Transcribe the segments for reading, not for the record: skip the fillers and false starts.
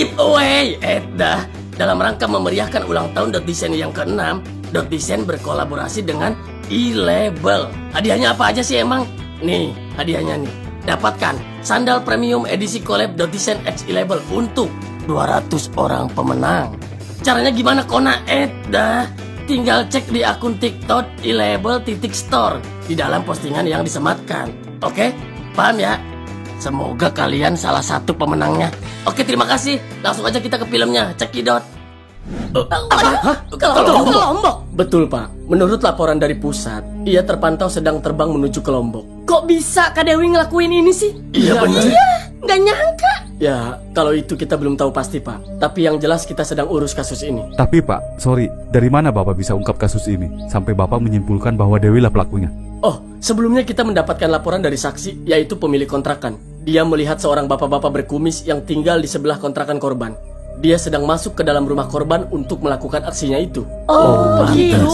giveaway. Dah, dalam rangka memeriahkan ulang tahun .design yang ke-6, .design berkolaborasi dengan e-label. Hadiahnya apa aja sih emang? Nih, hadiahnya nih. Dapatkan sandal premium edisi collab .design X e-label untuk 200 orang pemenang. Caranya gimana Kona? Dah, tinggal cek di akun TikTok e-label.store di dalam postingan yang disematkan. Oke? Paham ya? Semoga kalian salah satu pemenangnya. Oke, terima kasih. Langsung aja kita ke filmnya. Cekidot. Hah? Ke Lombok? Betul, Pak. Menurut laporan dari pusat, ia terpantau sedang terbang menuju ke Lombok. Kok bisa Kak Dewi ngelakuin ini sih? Iya, bener. Iya, nggak nyangka. Ya, kalau itu kita belum tahu pasti, Pak. Tapi yang jelas kita sedang urus kasus ini. Tapi Pak, sorry, dari mana Bapak bisa ungkap kasus ini sampai Bapak menyimpulkan bahwa Dewi lah pelakunya? Oh, sebelumnya kita mendapatkan laporan dari saksi, yaitu pemilik kontrakan. Dia melihat seorang bapak-bapak berkumis yang tinggal di sebelah kontrakan korban. Dia sedang masuk ke dalam rumah korban untuk melakukan aksinya itu. Oh, gitu.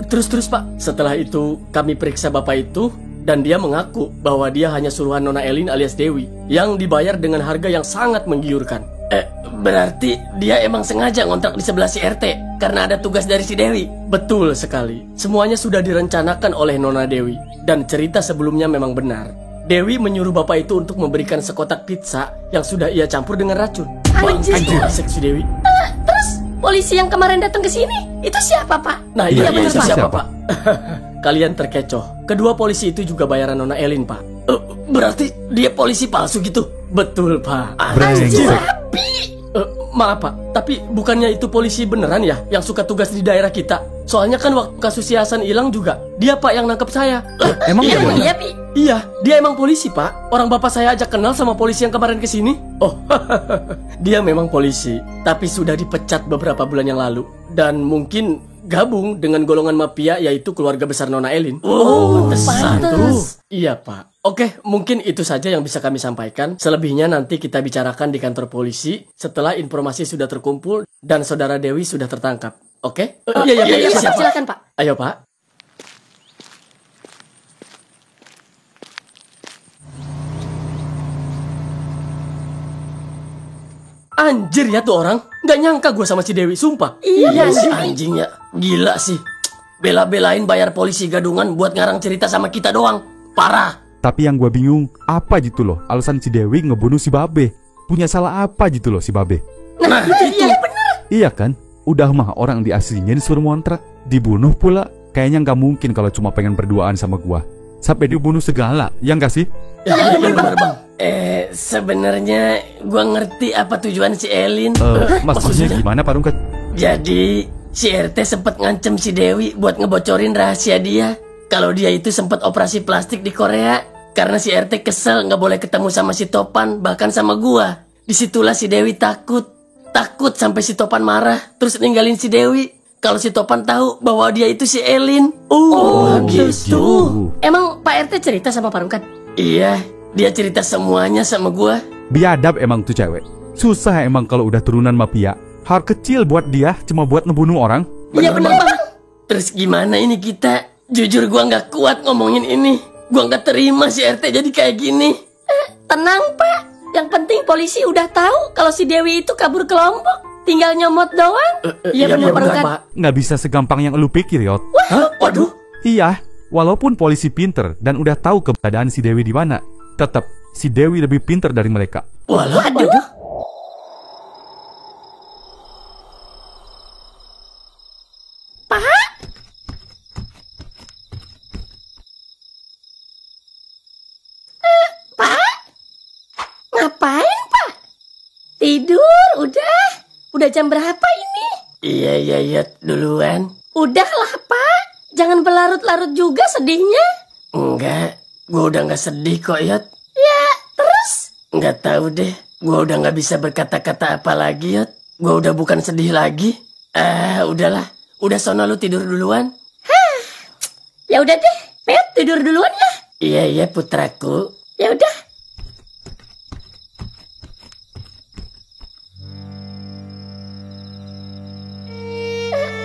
Terus Pak, setelah itu kami periksa bapak itu dan dia mengaku bahwa dia hanya suruhan Nona Elin alias Dewi yang dibayar dengan harga yang sangat menggiurkan. Berarti dia emang sengaja ngontrak di sebelah si RT karena ada tugas dari si Dewi. Betul sekali. Semuanya sudah direncanakan oleh Nona Dewi dan cerita sebelumnya memang benar. Dewi menyuruh bapak itu untuk memberikan sekotak pizza yang sudah ia campur dengan racun. Anjir. Asik si Dewi. Terus polisi yang kemarin datang ke sini itu siapa, Pak? Nah, iya benar, itu Pak. siapa, Pak? Kalian terkecoh. Kedua polisi itu juga bayaran Nona Elin, Pak. Berarti dia polisi palsu gitu? Betul, Pak. Brengsek. Maaf, Pak. Tapi bukannya itu polisi beneran ya yang suka tugas di daerah kita? Soalnya kan waktu kasus si Hasan hilang juga dia, Pak, yang nangkep saya. Emang Iya, iya? iya, Pi. Iya, dia emang polisi, Pak. Orang bapak saya aja kenal sama polisi yang kemarin kesini. Oh, dia memang polisi, tapi sudah dipecat beberapa bulan yang lalu. Dan mungkin gabung dengan golongan mafia, yaitu keluarga besar Nona Elin. Oh, pantes. Iya, Pak. Oke, mungkin itu saja yang bisa kami sampaikan. Selebihnya nanti kita bicarakan di kantor polisi setelah informasi sudah terkumpul dan saudara Dewi sudah tertangkap. Oke? Iya, siap, Pak. silakan, Pak. Ayo, Pak. Anjir ya tuh orang. Nggak nyangka gue sama si Dewi, sumpah. Iya si sih. anjingnya. Gila sih. Bela-belain bayar polisi gadungan buat ngarang cerita sama kita doang. Parah. Tapi yang gue bingung, apa gitu loh alasan si Dewi ngebunuh si Babe? Punya salah apa gitu loh si Babe? Nah, itu. Iya kan? Udah mah orang di aslinya disuruh ngontrak, dibunuh pula. Kayaknya nggak mungkin kalau cuma pengen berduaan sama gua. Sampai dibunuh segala, ya nggak sih? Iya bener Bang. Sebenarnya gua ngerti apa tujuan si Elin. Maksudnya gimana Pak Rungkat? Jadi si RT sempat ngancem si Dewi buat ngebocorin rahasia dia. Kalau dia itu sempat operasi plastik di Korea karena si RT kesel nggak boleh ketemu sama si Topan, bahkan sama gua. Disitulah si Dewi takut sampai si Topan marah terus ninggalin si Dewi. Kalau si Topan tahu bahwa dia itu si Elin. Oh, gitu. Emang Pak RT cerita sama Pak Rungkat? Iya, dia cerita semuanya sama gua. Biadab emang tuh cewek. Susah emang kalau udah turunan mafia. Hal kecil buat dia cuma buat ngebunuh orang. Iya bener, Bang. Terus gimana ini kita? Jujur gua nggak kuat ngomongin ini. Gua nggak terima si RT jadi kayak gini. Tenang, Pak. Yang penting polisi udah tahu kalau si Dewi itu kabur ke Lombok. Tinggal nyomot doang. Iya bener, Pak bener, Rungkat. Pak. Nggak bisa segampang yang lu pikir, Yot. Hah? Waduh. Iya, walaupun polisi pinter dan udah tahu keberadaan si Dewi di mana, tetap si Dewi lebih pinter dari mereka. Waduh. Pak? Pak? Ngapain, Pak? Tidur, udah. Udah jam berapa ini? Iya, duluan. Udahlah, Pak. Jangan berlarut-larut juga sedihnya. Enggak, gua udah nggak sedih kok, Yot. Ya, terus? Nggak tahu deh, gua udah nggak bisa berkata-kata apa lagi, Yot. Gua udah bukan sedih lagi. Udahlah. Udah sono lu tidur duluan. Ya udah deh, Pet tidur duluan ya. Iya, putraku. Ya udah.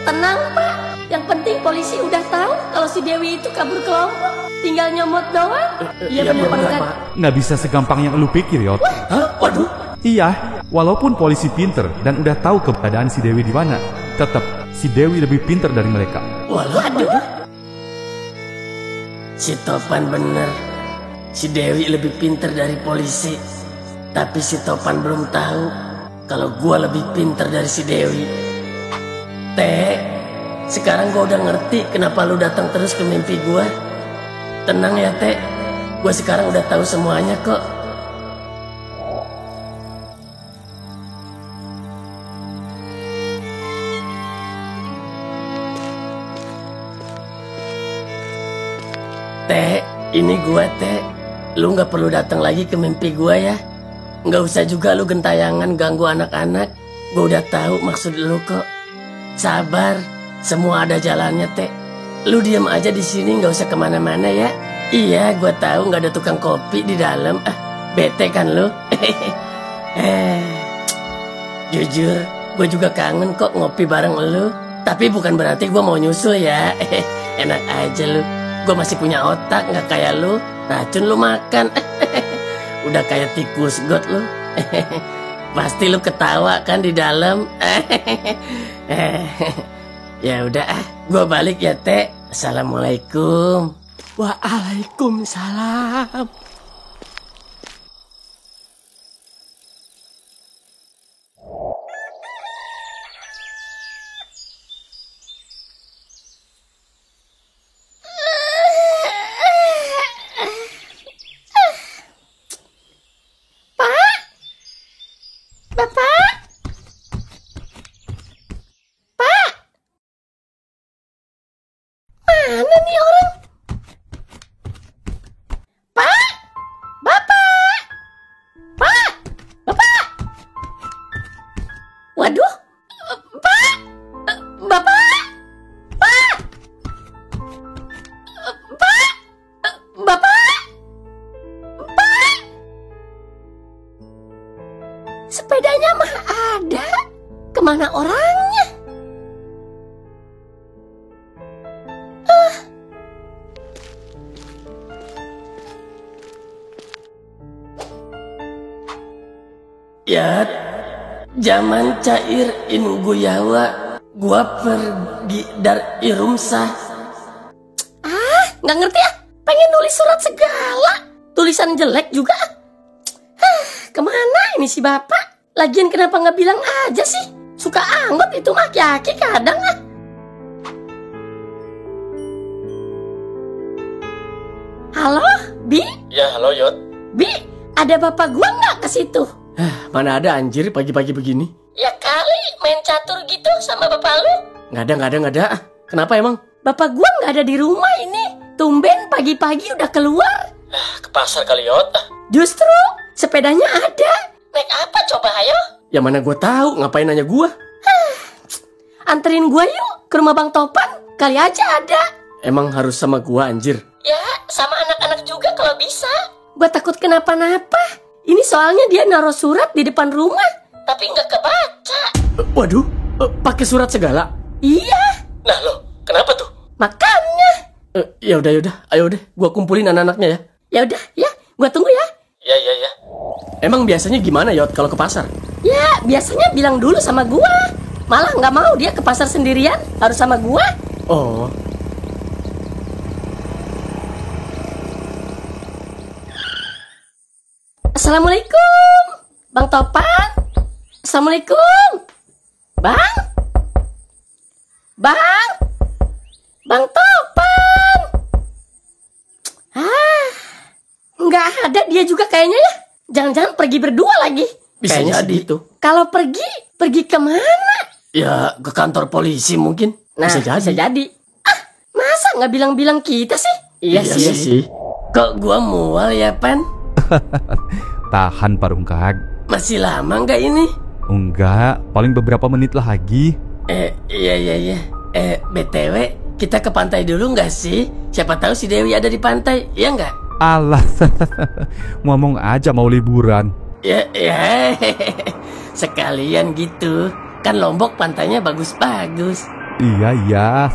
Tenang, Pak. Yang penting polisi udah tahu kalau si Dewi itu kabur ke Lombok. Tinggal nyomot doang. Iya bener, Pak Rungkat. Nggak bisa segampang yang lu pikir, Yot. Hah? Waduh. Iya, Walaupun polisi pinter dan udah tahu keberadaan si Dewi di mana, tetap si Dewi lebih pinter dari mereka. Waduh. Si Topan bener. Si Dewi lebih pinter dari polisi. Tapi si Topan belum tahu kalau gua lebih pinter dari si Dewi. Teh, sekarang gua udah ngerti kenapa lu datang terus ke mimpi gua. Tenang ya Teh, gua sekarang udah tahu semuanya kok. Teh, ini gua Teh. Lu gak perlu datang lagi ke mimpi gua ya. Gak usah juga lu gentayangan ganggu anak-anak. Gua udah tahu maksud lu kok. Sabar, semua ada jalannya Teh. Lu diam aja di sini, gak usah kemana-mana ya. Iya, gua tahu gak ada tukang kopi di dalam. Bete kan lu? Jujur, gua juga kangen kok ngopi bareng lu. Tapi bukan berarti gua mau nyusul ya. Enak aja lu. Gue masih punya otak, gak kayak lu. Racun lu makan. Udah kayak tikus got lu. Pasti lu ketawa kan di dalam. Ya udah, gue balik ya Teh. Assalamualaikum. Waalaikumsalam. Mana nih orang? Pak! Bapak! Pak! Bapak! Waduh! Pak! Bapak! Pak! Pak! Bapak! Pak! Sepedanya mah ada. Kemana orangnya? Ya, zaman cair Guyawa, gua pergi dari rumah. Nggak ngerti ya? Pengen nulis surat segala. Tulisan jelek juga. Kemana ini si bapak? Lagian kenapa nggak bilang aja sih? Suka anggot itu mah aki-aki kadang ah. Halo, Bi? Ya, halo Yot. Bi, ada bapak gua nggak ke situ? Mana ada anjir pagi-pagi begini? Ya kali main catur gitu sama bapak lu. Nggak ada. Kenapa emang? Bapak gua nggak ada di rumah ini. Tumben pagi-pagi udah keluar. Ke pasar kali Yot. Justru sepedanya ada. Naik apa coba ayo? Ya mana gua tahu, ngapain nanya gua? Anterin gua yuk ke rumah Bang Topan. Kali aja ada. Emang harus sama gua anjir? Ya sama anak-anak juga kalau bisa. Gua takut kenapa-napa. Ini soalnya dia naruh surat di depan rumah, tapi nggak kebaca. Waduh, pakai surat segala? Iya. Nah lo, kenapa tuh? Makanya. Ya udah, ayo deh, gua kumpulin anak-anaknya ya. Ya udah, ya, gua tunggu ya. Ya. Emang biasanya gimana Yot kalau ke pasar? Ya, biasanya bilang dulu sama gua. Malah nggak mau dia ke pasar sendirian, harus sama gua. Oh. Assalamualaikum, Bang Topan. Assalamualaikum, Bang. Bang Topan. Nggak ada dia juga kayaknya ya. Jangan-jangan pergi berdua lagi. Bisa jadi itu. Kalau pergi kemana? Ya ke kantor polisi mungkin. Nah, bisa jadi. Masa nggak bilang-bilang kita sih? Iya sih. Kok gua mual ya, Pan? Tahan Parungkag. Masih lama nggak ini? Enggak, paling beberapa menit lagi. Iya. BTW, kita ke pantai dulu nggak sih? Siapa tahu si Dewi ada di pantai, ya nggak? Alah, ngomong aja mau liburan. Ya, sekalian gitu. Kan Lombok pantainya bagus-bagus. Iya.